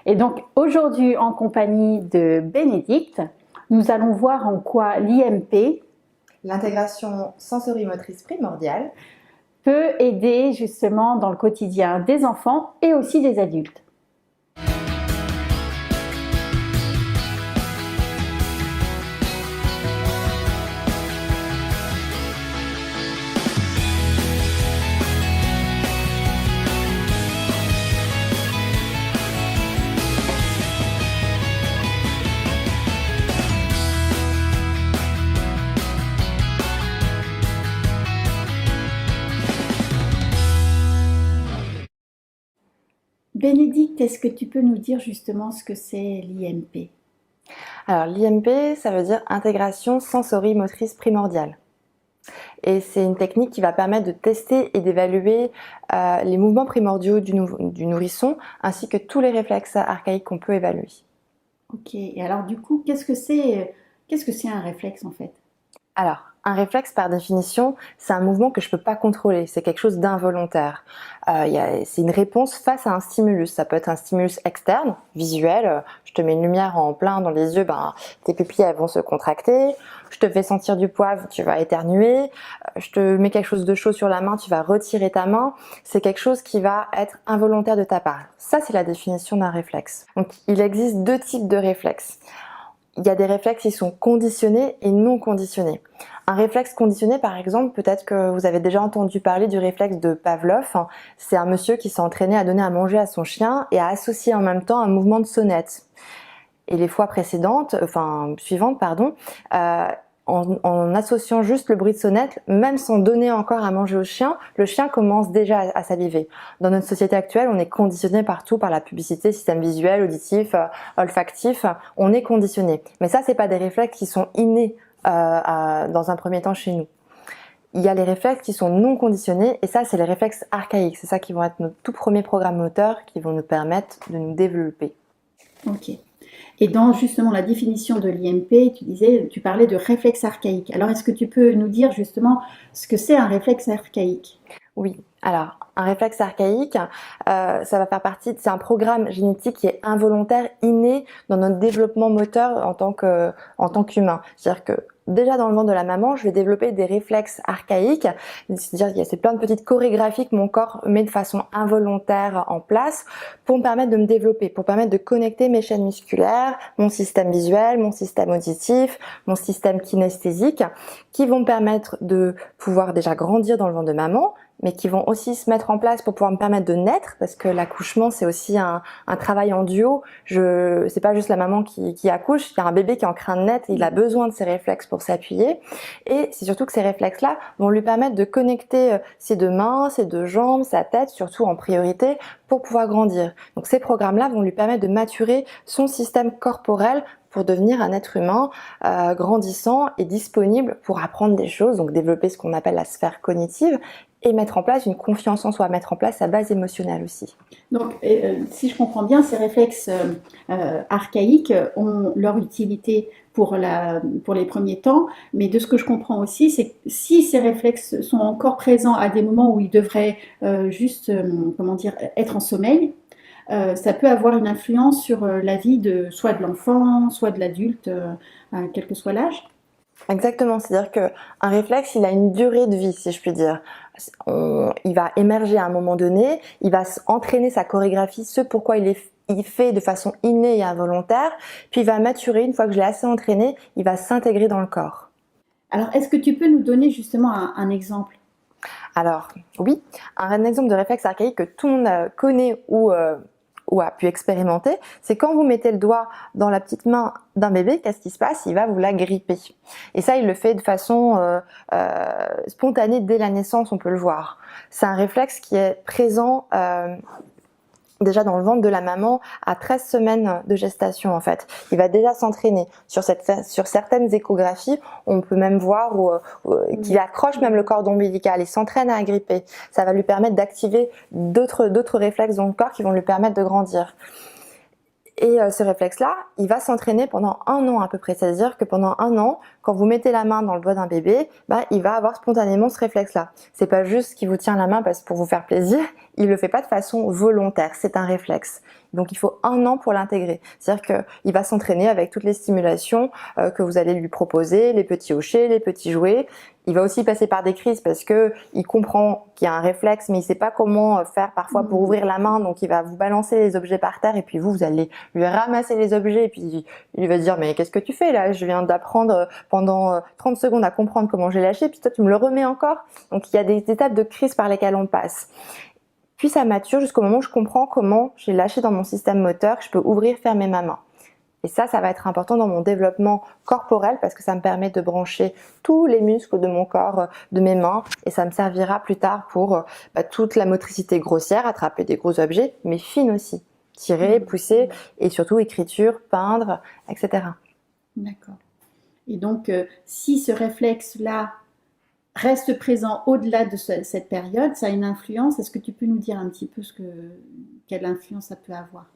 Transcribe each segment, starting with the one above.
Et donc aujourd'hui, en compagnie de Bénédicte, nous allons voir en quoi l'IMP, l'intégration sensorimotrice primordiale, peut aider justement dans le quotidien des enfants et aussi des adultes. Bénédicte, est-ce que tu peux nous dire justement ce que c'est l'IMP? Alors l'IMP, ça veut dire intégration sensorimotrice primordiale. Et c'est une technique qui va permettre de tester et d'évaluer les mouvements primordiaux du nourrisson, ainsi que tous les réflexes archaïques qu'on peut évaluer. Ok, et alors du coup, qu'est-ce que c'est un réflexe en fait? Alors, un réflexe, par définition, c'est un mouvement que je ne peux pas contrôler, c'est quelque chose d'involontaire. C'est une réponse face à un stimulus. Ça peut être un stimulus externe, visuel. Je te mets une lumière en plein dans les yeux, tes pupilles elles vont se contracter. Je te fais sentir du poivre, tu vas éternuer. Je te mets quelque chose de chaud sur la main, tu vas retirer ta main. C'est quelque chose qui va être involontaire de ta part. Ça, c'est la définition d'un réflexe. Donc, il existe deux types de réflexes. Il y a des réflexes qui sont conditionnés et non conditionnés. Un réflexe conditionné, par exemple, peut-être que vous avez déjà entendu parler du réflexe de Pavlov. C'est un monsieur qui s'est entraîné à donner à manger à son chien et à associer en même temps un mouvement de sonnette. Et les fois suivantes, en associant juste le bruit de sonnette, même sans donner encore à manger au chien, le chien commence déjà à saliver. Dans notre société actuelle, on est conditionné partout par la publicité, système visuel, auditif, olfactif, on est conditionné. Mais ça, c'est pas des réflexes qui sont innés dans un premier temps chez nous. Il y a les réflexes qui sont non conditionnés et ça, c'est les réflexes archaïques. C'est ça qui vont être nos tout premiers programmes moteurs qui vont nous permettre de nous développer. Ok. Et dans justement la définition de l'IMP, tu parlais de réflexe archaïque. Alors, est-ce que tu peux nous dire justement ce que c'est un réflexe archaïque? Oui, alors un réflexe archaïque, ça va faire partie, c'est un programme génétique qui est involontaire, inné dans notre développement moteur en tant qu'humain. C'est-à-dire que déjà dans le ventre de la maman, je vais développer des réflexes archaïques, c'est-à-dire qu'il y a plein de petites chorégraphies que mon corps met de façon involontaire en place pour me permettre de me développer, pour permettre de connecter mes chaînes musculaires, mon système visuel, mon système auditif, mon système kinesthésique, qui vont me permettre de pouvoir déjà grandir dans le ventre de maman, mais qui vont aussi se mettre en place pour pouvoir me permettre de naître, parce que l'accouchement c'est aussi un travail en duo. C'est pas juste la maman qui accouche, il y a un bébé qui est en train de naître, il a besoin de ses réflexes pour s'appuyer, et c'est surtout que ces réflexes-là vont lui permettre de connecter ses deux mains, ses deux jambes, sa tête, surtout en priorité, pour pouvoir grandir. Donc ces programmes-là vont lui permettre de maturer son système corporel pour devenir un être humain grandissant et disponible pour apprendre des choses, donc développer ce qu'on appelle la sphère cognitive, et mettre en place une confiance en soi, mettre en place sa base émotionnelle aussi. Donc, si je comprends bien, ces réflexes archaïques ont leur utilité pour les premiers temps, mais de ce que je comprends aussi, c'est que si ces réflexes sont encore présents à des moments où ils devraient être en sommeil, ça peut avoir une influence sur la vie soit de l'enfant, soit de l'adulte, quel que soit l'âge. Exactement, c'est-à-dire qu'un réflexe, il a une durée de vie, si je puis dire. Il va émerger à un moment donné, il va entraîner sa chorégraphie, ce pourquoi il fait de façon innée et involontaire, puis il va maturer, une fois que je l'ai assez entraîné, il va s'intégrer dans le corps. Alors, est-ce que tu peux nous donner justement un exemple? Alors, oui, un exemple de réflexe archaïque que tout le monde connaît ou a pu expérimenter, c'est quand vous mettez le doigt dans la petite main d'un bébé, qu'est-ce qui se passe? Il va vous la gripper. Et ça, il le fait de façon spontanée dès la naissance, on peut le voir. C'est un réflexe qui est présent déjà dans le ventre de la maman à 13 semaines de gestation en fait. Il va déjà s'entraîner. Sur certaines échographies, on peut même voir qu'il accroche même le cordon ombilical, il s'entraîne à agripper. Ça va lui permettre d'activer d'autres réflexes dans le corps qui vont lui permettre de grandir. Et ce réflexe-là, il va s'entraîner pendant 1 an à peu près. C'est-à-dire que pendant 1 an, quand vous mettez la main dans le doigt d'un bébé, il va avoir spontanément ce réflexe-là. C'est pas juste qu'il vous tient la main pour vous faire plaisir, il le fait pas de façon volontaire, c'est un réflexe. Donc il faut 1 an pour l'intégrer. C'est-à-dire qu'il va s'entraîner avec toutes les stimulations que vous allez lui proposer, les petits hochets, les petits jouets. Il va aussi passer par des crises parce que il comprend qu'il y a un réflexe, mais il sait pas comment faire parfois pour ouvrir la main. Donc il va vous balancer les objets par terre et puis vous allez lui ramasser les objets et puis il va se dire mais qu'est-ce que tu fais là? Je viens d'apprendre pendant 30 secondes à comprendre comment j'ai lâché, puis toi tu me le remets encore. Donc il y a des étapes de crise par lesquelles on passe. Puis ça mature jusqu'au moment où je comprends comment j'ai lâché dans mon système moteur, que je peux ouvrir, fermer ma main. Et ça va être important dans mon développement corporel parce que ça me permet de brancher tous les muscles de mon corps, de mes mains, et ça me servira plus tard pour toute la motricité grossière, attraper des gros objets, mais fine aussi. Tirer, pousser, et surtout écriture, peindre, etc. D'accord. Et donc, si ce réflexe-là reste présent au-delà de cette période, ça a une influence. Est-ce que tu peux nous dire un petit peu quelle influence ça peut avoir?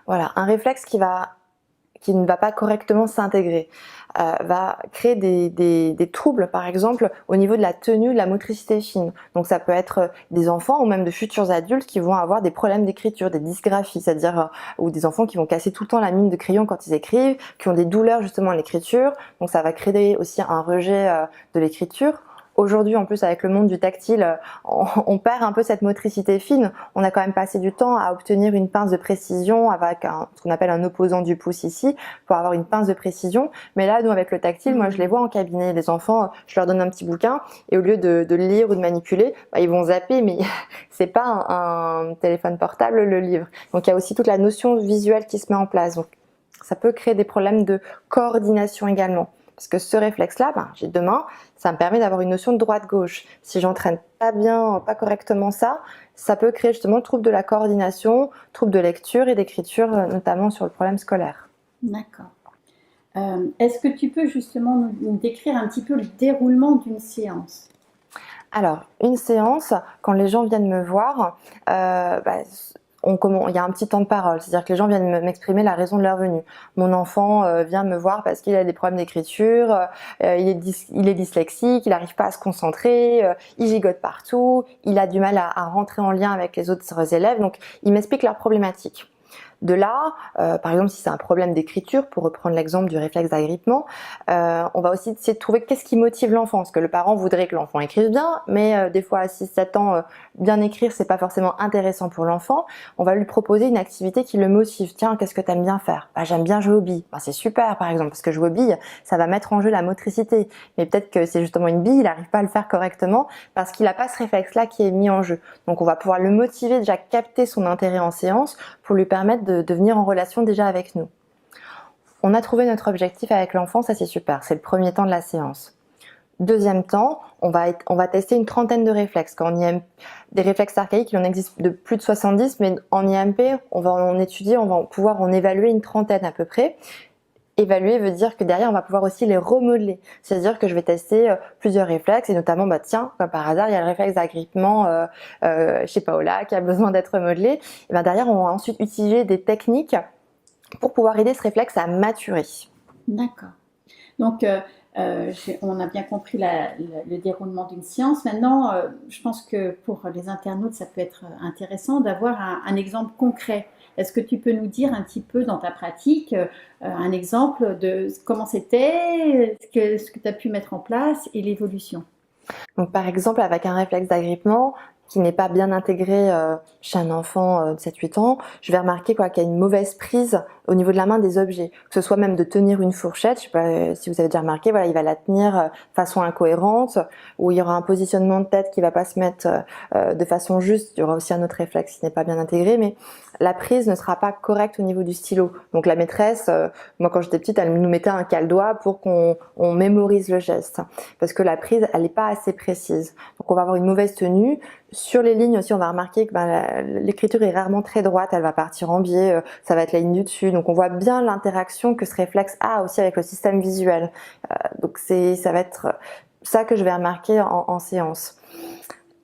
Voilà, un réflexe qui ne va pas correctement s'intégrer, va créer des troubles, par exemple, au niveau de la tenue, de la motricité fine. Donc ça peut être des enfants ou même de futurs adultes qui vont avoir des problèmes d'écriture, des dysgraphies, c'est-à-dire ou des enfants qui vont casser tout le temps la mine de crayon quand ils écrivent, qui ont des douleurs justement à l'écriture. Donc ça va créer aussi un rejet de l'écriture. Aujourd'hui, en plus, avec le monde du tactile, on perd un peu cette motricité fine. On a quand même passé du temps à obtenir une pince de précision avec ce qu'on appelle un opposant du pouce ici, pour avoir une pince de précision. Mais là, nous, avec le tactile, moi, je les vois en cabinet. Les enfants, je leur donne un petit bouquin et au lieu de le lire ou de manipuler, ils vont zapper, mais c'est pas un téléphone portable, le livre. Donc, il y a aussi toute la notion visuelle qui se met en place. Donc, ça peut créer des problèmes de coordination également. Parce que ce réflexe-là, j'ai 2 mains, ça me permet d'avoir une notion de droite-gauche. Si j'entraîne pas bien, pas correctement ça peut créer justement trouble de la coordination, trouble de lecture et d'écriture, notamment sur le problème scolaire. D'accord. Est-ce que tu peux justement nous décrire un petit peu le déroulement d'une séance? Alors, une séance, quand les gens viennent me voir, il y a un petit temps de parole, c'est-à-dire que les gens viennent m'exprimer la raison de leur venue. Mon enfant vient me voir parce qu'il a des problèmes d'écriture, il est dyslexique, il n'arrive pas à se concentrer, il gigote partout, il a du mal à rentrer en lien avec les autres élèves, donc ils m'expliquent leurs problématiques. De là, par exemple, si c'est un problème d'écriture, pour reprendre l'exemple du réflexe d'agrippement, on va aussi essayer de trouver qu'est-ce qui motive l'enfant, parce que le parent voudrait que l'enfant écrive bien, mais des fois à 6-7 ans, bien écrire, c'est pas forcément intéressant pour l'enfant. On va lui proposer une activité qui le motive. Tiens, qu'est-ce que tu aimes bien faire? J'aime bien jouer aux billes. C'est super, par exemple, parce que jouer aux billes, ça va mettre en jeu la motricité. Mais peut-être que c'est justement une bille, il n'arrive pas à le faire correctement parce qu'il n'a pas ce réflexe-là qui est mis en jeu. Donc on va pouvoir le motiver, déjà capter son intérêt en séance pour lui permettre de venir en relation déjà avec nous. On a trouvé notre objectif avec l'enfant, ça c'est super, c'est le premier temps de la séance. Deuxième temps, on va tester une trentaine de réflexes. Quand des réflexes archaïques, il en existe de plus de 70, mais en IMP, on va en étudier, on va pouvoir en évaluer une trentaine à peu près. Évaluer veut dire que derrière, on va pouvoir aussi les remodeler. C'est-à-dire que je vais tester plusieurs réflexes et notamment, tiens, comme par hasard, il y a le réflexe d'agrippement chez Paola qui a besoin d'être modelé. Et derrière, on va ensuite utiliser des techniques pour pouvoir aider ce réflexe à maturer. D'accord. Donc, on a bien compris le déroulement d'une séance. Maintenant, je pense que pour les internautes, ça peut être intéressant d'avoir un exemple concret. Est-ce que tu peux nous dire un petit peu dans ta pratique un exemple de comment c'était, ce que tu as pu mettre en place et l'évolution? Donc, par exemple, avec un réflexe d'agrippement qui n'est pas bien intégré chez un enfant de 7-8 ans, je vais remarquer qu'il y a une mauvaise prise au niveau de la main des objets. Que ce soit même de tenir une fourchette, je sais pas si vous avez déjà remarqué, il va la tenir de façon incohérente, ou il y aura un positionnement de tête qui va pas se mettre de façon juste. Il y aura aussi un autre réflexe qui n'est pas bien intégré, mais la prise ne sera pas correcte au niveau du stylo. Donc la maîtresse, moi quand j'étais petite, elle nous mettait un cale-doigt pour qu'on mémorise le geste, parce que la prise, elle n'est pas assez précise. Donc on va avoir une mauvaise tenue. Sur les lignes aussi, on va remarquer que l'écriture est rarement très droite, elle va partir en biais, ça va être la ligne du dessus. Donc on voit bien l'interaction que ce réflexe a aussi avec le système visuel. Donc ça va être ça que je vais remarquer en séance.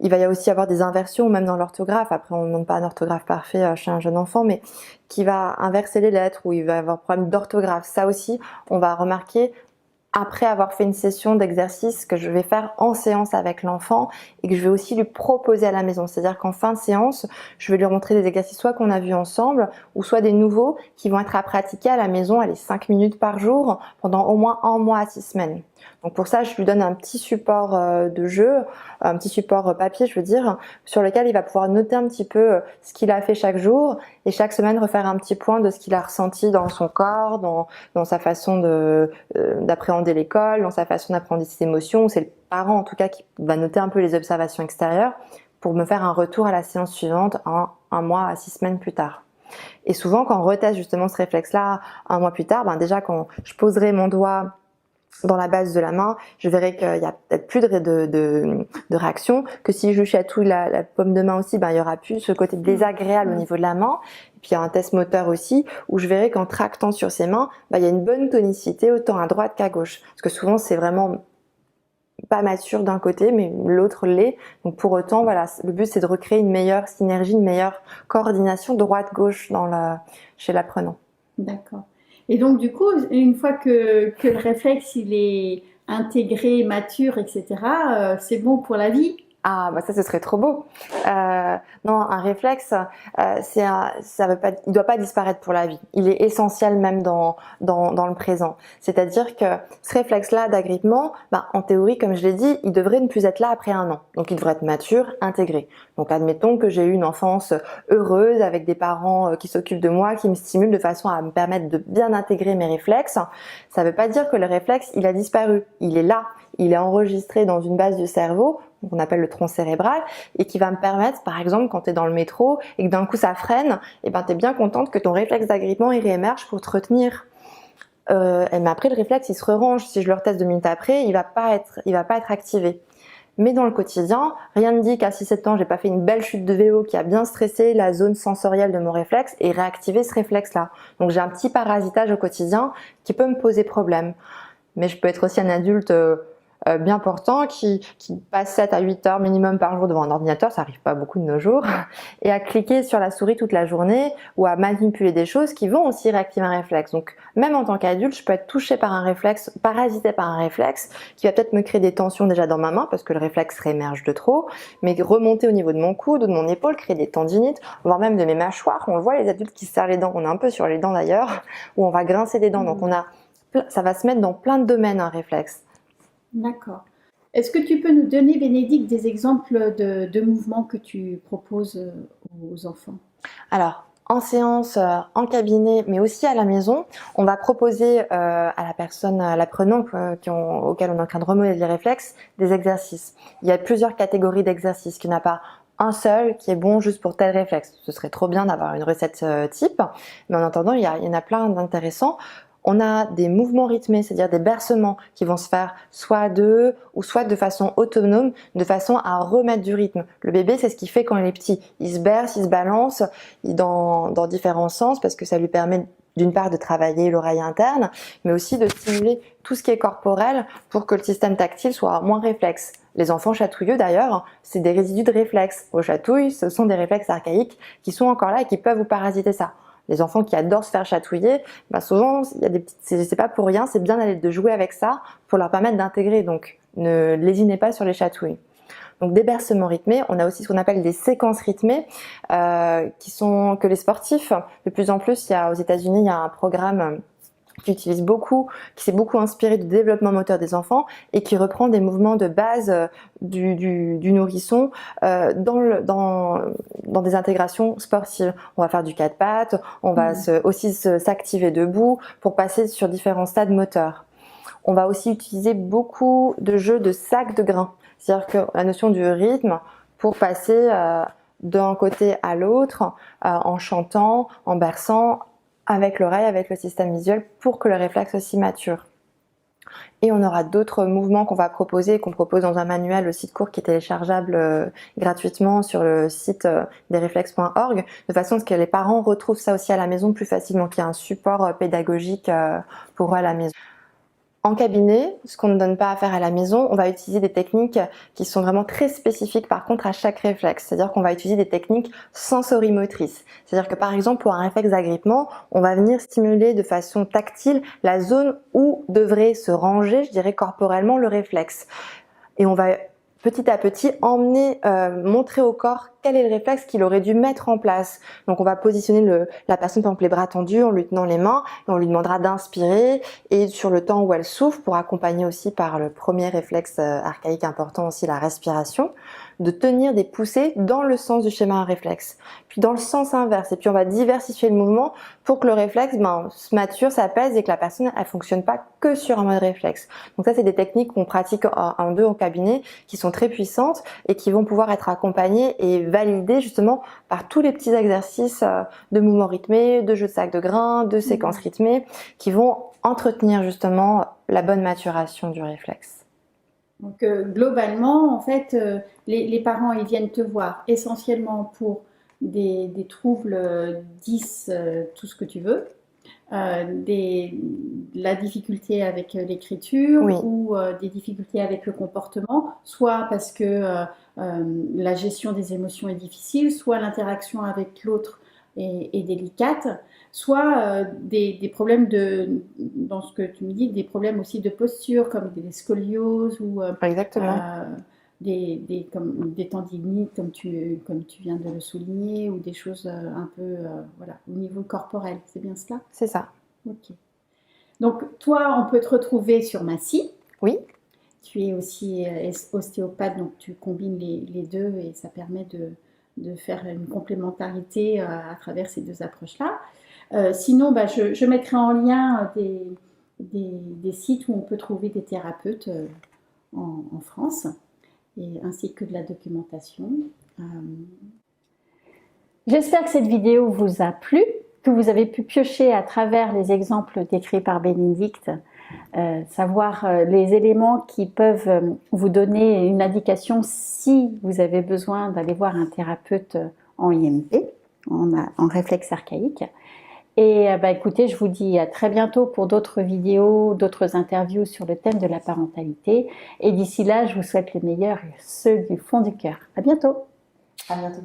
Il va y aussi avoir des inversions, même dans l'orthographe. Après, on ne demande pas un orthographe parfait chez un jeune enfant, mais qui va inverser les lettres, ou il va y avoir un problème d'orthographe. Ça aussi, on va remarquer après avoir fait une session d'exercice que je vais faire en séance avec l'enfant et que je vais aussi lui proposer à la maison. C'est-à-dire qu'en fin de séance, je vais lui montrer des exercices soit qu'on a vus ensemble ou soit des nouveaux qui vont être à pratiquer à la maison, allez, 5 minutes par jour pendant au moins 1 mois à 6 semaines. Donc pour ça, je lui donne un petit support de jeu, un petit support papier, je veux dire, sur lequel il va pouvoir noter un petit peu ce qu'il a fait chaque jour et chaque semaine refaire un petit point de ce qu'il a ressenti dans son corps, dans sa façon d'appréhender l'école, dans sa façon d'appréhender ses émotions. C'est le parent en tout cas qui va noter un peu les observations extérieures pour me faire un retour à la séance suivante en 1 mois à 6 semaines plus tard. Et souvent quand on reteste justement ce réflexe-là 1 mois plus tard, déjà quand je poserai mon doigt dans la base de la main, je verrai qu'il y a peut-être plus de réaction, que si je chatouille la paume de main aussi, il y aura plus ce côté désagréable au niveau de la main. Et puis il y a un test moteur aussi, où je verrai qu'en tractant sur ses mains, il y a une bonne tonicité autant à droite qu'à gauche. Parce que souvent c'est vraiment pas mature d'un côté, mais l'autre l'est. Donc pour autant, voilà, le but c'est de recréer une meilleure synergie, une meilleure coordination droite-gauche chez l'apprenant. D'accord. Et donc, du coup, une fois que le réflexe il est intégré, mature, etc., c'est bon pour la vie. Ah, ça, ce serait trop beau. Non, un réflexe, ça veut pas, il doit pas disparaître pour la vie. Il est essentiel même dans le présent. C'est-à-dire que ce réflexe-là d'agrippement, en théorie, comme je l'ai dit, il devrait ne plus être là après 1 an. Donc, il devrait être mature, intégré. Donc, admettons que j'ai eu une enfance heureuse avec des parents qui s'occupent de moi, qui me stimulent de façon à me permettre de bien intégrer mes réflexes. Ça veut pas dire que le réflexe, il a disparu. Il est là. Il est enregistré dans une base du cerveau qu'on appelle le tronc cérébral et qui va me permettre, par exemple, quand tu es dans le métro et que d'un coup ça freine, tu es bien contente que ton réflexe d'agrippement il réémerge pour te retenir. Mais après le réflexe il se rerange. Si je le reteste 2 minutes après, il va pas être activé. Mais dans le quotidien, rien ne dit qu'à 6-7 ans, j'ai pas fait une belle chute de vélo qui a bien stressé la zone sensorielle de mon réflexe et réactivé ce réflexe-là. Donc j'ai un petit parasitage au quotidien qui peut me poser problème. Mais je peux être aussi un adulte bien portant qui passe 7 à 8 heures minimum par jour devant un ordinateur, ça arrive pas beaucoup de nos jours, et à cliquer sur la souris toute la journée ou à manipuler des choses qui vont aussi réactiver un réflexe. Donc même en tant qu'adulte, je peux être touchée par un réflexe, parasité par un réflexe qui va peut-être me créer des tensions déjà dans ma main parce que le réflexe réémerge de trop, mais remonter au niveau de mon coude ou de mon épaule, créer des tendinites, voire même de mes mâchoires. On le voit les adultes qui se serrent les dents, on est un peu sur les dents d'ailleurs, où on va grincer des dents. Donc ça va se mettre dans plein de domaines un réflexe. D'accord. Est-ce que tu peux nous donner, Bénédicte, des exemples de mouvements que tu proposes aux enfants? Alors, en séance, en cabinet, mais aussi à la maison, on va proposer à la personne, à l'apprenant auquel on est en train de remodeler les réflexes, des exercices. Il y a plusieurs catégories d'exercices, qu'il n'y en a pas un seul qui est bon juste pour tel réflexe. Ce serait trop bien d'avoir une recette type, mais en attendant, il y en a plein d'intéressants. On a des mouvements rythmés, c'est-à-dire des bercements qui vont se faire soit à 2 ou soit de façon autonome, de façon à remettre du rythme. Le bébé, c'est ce qu'il fait quand il est petit. Il se berce, il se balance dans différents sens parce que ça lui permet d'une part de travailler l'oreille interne, mais aussi de stimuler tout ce qui est corporel pour que le système tactile soit moins réflexe. Les enfants chatouilleux d'ailleurs, c'est des résidus de réflexes. Aux chatouilles, ce sont des réflexes archaïques qui sont encore là et qui peuvent vous parasiter ça. Les enfants qui adorent se faire chatouiller, souvent, il y a des petites, c'est pas pour rien, c'est bien de jouer avec ça pour leur permettre d'intégrer. Donc, ne lésinez pas sur les chatouilles. Donc, des bercements rythmés. On a aussi ce qu'on appelle des séquences rythmées, que les sportifs, de plus en plus, aux États-Unis, il y a un programme qui s'est beaucoup inspiré du développement moteur des enfants et qui reprend des mouvements de base du nourrisson dans des intégrations sportives. On va faire du 4 pattes, on va aussi s'activer debout pour passer sur différents stades moteurs. On va aussi utiliser beaucoup de jeux de sacs de grains, c'est-à-dire que la notion du rythme pour passer d'un côté à l'autre en chantant, en berçant, avec l'oreille, avec le système visuel pour que le réflexe aussi mature. Et on aura d'autres mouvements qu'on va proposer, qu'on propose dans un manuel aussi de cours qui est téléchargeable gratuitement sur le site desreflexes.org, de façon à ce que les parents retrouvent ça aussi à la maison plus facilement, qu'il y ait un support pédagogique pour eux à la maison. En cabinet, ce qu'on ne donne pas à faire à la maison, on va utiliser des techniques qui sont vraiment très spécifiques par contre à chaque réflexe. C'est-à-dire qu'on va utiliser des techniques sensorimotrices. C'est-à-dire que par exemple pour un réflexe d'agrippement, on va venir stimuler de façon tactile la zone où devrait se ranger, je dirais corporellement, le réflexe. Et on va petit à petit montrer au corps quel est le réflexe qu'il aurait dû mettre en place. Donc on va positionner la personne par exemple les bras tendus en lui tenant les mains et on lui demandera d'inspirer et sur le temps où elle souffle pour accompagner aussi par le premier réflexe archaïque important aussi la respiration, de tenir des poussées dans le sens du schéma réflexe, puis dans le sens inverse et puis on va diversifier le mouvement pour que le réflexe se mature, s'apaise et que la personne elle fonctionne pas que sur un mode réflexe. Donc ça c'est des techniques qu'on pratique en deux en cabinet qui sont très puissantes et qui vont pouvoir être accompagnées et validées justement par tous les petits exercices de mouvements rythmés, de jeux de sac de grains, de séquences rythmées qui vont entretenir justement la bonne maturation du réflexe. Donc globalement, en fait, les parents ils viennent te voir essentiellement pour des troubles 10, tout ce que tu veux, la difficulté avec l'écriture Oui. ou des difficultés avec le comportement, soit parce que la gestion des émotions est difficile, soit l'interaction avec l'autre est délicate, soit des problèmes dans ce que tu me dis, des problèmes aussi de posture comme des scolioses ou Exactement. comme des tendinites comme tu viens de le souligner ou des choses un peu voilà, au niveau corporel. C'est bien cela? C'est ça. Ok. Donc toi, on peut te retrouver sur Massy. Oui. Tu es aussi ostéopathe, donc tu combines les deux et ça permet de faire une complémentarité à travers ces deux approches-là. Sinon, je mettrai en lien des sites où on peut trouver des thérapeutes en France, ainsi que de la documentation. J'espère que cette vidéo vous a plu, que vous avez pu piocher à travers les exemples décrits par Bénédicte, savoir les éléments qui peuvent vous donner une indication si vous avez besoin d'aller voir un thérapeute en IMP, en réflexe archaïque. Et écoutez, je vous dis à très bientôt pour d'autres vidéos, d'autres interviews sur le thème de la parentalité. Et d'ici là, je vous souhaite le meilleur, ceux du fond du cœur. À bientôt. À bientôt.